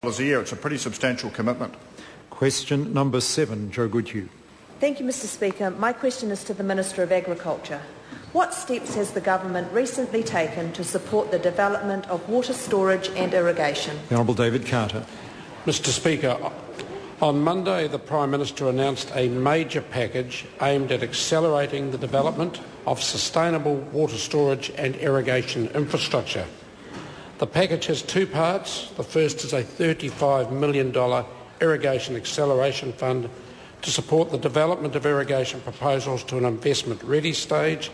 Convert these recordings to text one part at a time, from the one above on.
a year. It's a pretty substantial commitment. Question number 7, Joe Goodhew. Thank you, Mr Speaker. My question is to the Minister of Agriculture. What steps has the government recently taken to support the development of water storage and irrigation? The Honourable David Carter. Mr Speaker, on Monday the Prime Minister announced a major package aimed at accelerating the development of sustainable water storage and irrigation infrastructure. The package has two parts. The first is a $35 million irrigation acceleration fund to support the development of irrigation proposals to an investment-ready stage.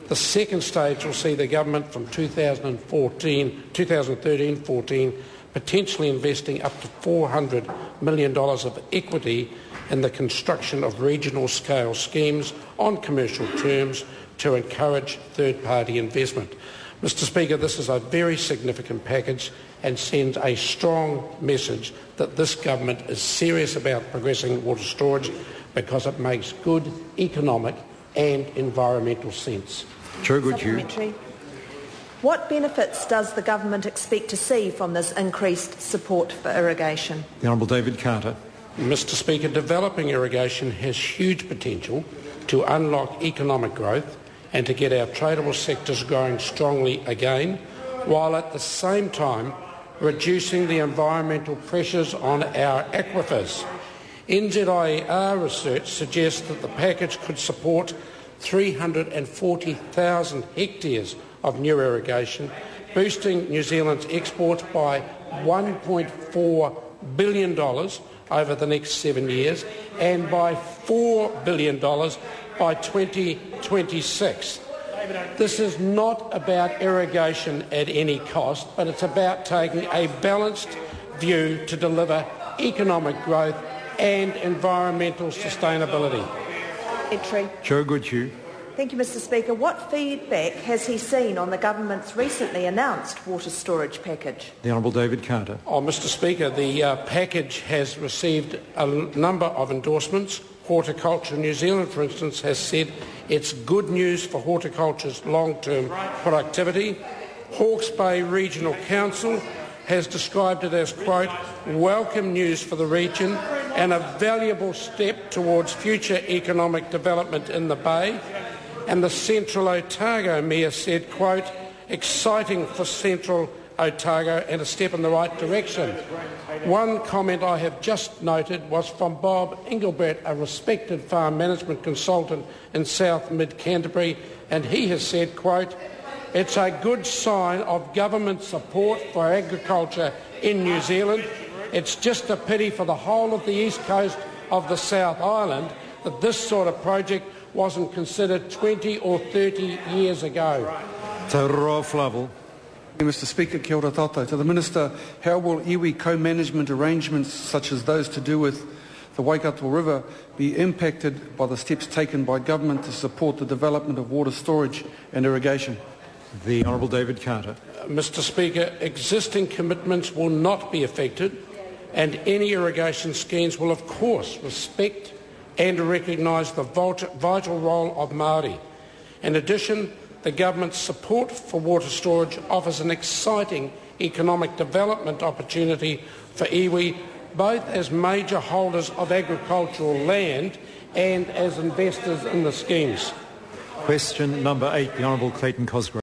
The second stage will see the government from 2013-14 potentially investing up to $400 million of equity in the construction of regional-scale schemes on commercial terms to encourage third-party investment. Mr Speaker, this is a very significant package and sends a strong message that this government is serious about progressing water storage because it makes good economic and environmental sense. Joe Goodhew. What benefits does the government expect to see from this increased support for irrigation? The Honourable David Carter. Mr Speaker, developing irrigation has huge potential to unlock economic growth and to get our tradable sectors growing strongly again, while at the same time reducing the environmental pressures on our aquifers. NZIER research suggests that the package could support 340,000 hectares of new irrigation, boosting New Zealand's exports by $1.4 billion over the next 7 years and by $4 billion by 2026. This is not about irrigation at any cost, but it's about taking a balanced view to deliver economic growth and environmental sustainability. Joe Goodhew. Thank you, Mr Speaker. What feedback has he seen on the government's recently announced water storage package? The Honourable David Carter. Mr Speaker, the package has received a number of endorsements. Horticulture New Zealand, for instance, has said it's good news for horticulture's long-term productivity. Hawke's Bay Regional Council has described it as, quote, welcome news for the region and a valuable step towards future economic development in the Bay. And the Central Otago Mayor said, quote, exciting for Central Otago and a step in the right direction. One comment I have just noted was from Bob Engelbert, a respected farm management consultant in South Mid-Canterbury, and he has said, quote, it's a good sign of government support for agriculture in New Zealand. It's just a pity for the whole of the east coast of the South Island that this sort of project wasn't considered 20 or 30 years ago. Te Roa Flavel. Mr Speaker, kia ora tātou. To the Minister, how will iwi co-management arrangements such as those to do with the Waikato River be impacted by the steps taken by government to support the development of water storage and irrigation? The Honourable David Carter. Mr Speaker, existing commitments will not be affected, and any irrigation schemes will of course respect and recognise the vital role of Māori. In addition, the government's support for water storage offers an exciting economic development opportunity for iwi, both as major holders of agricultural land and as investors in the schemes. Question number 8, the Honourable Clayton Cosgrove.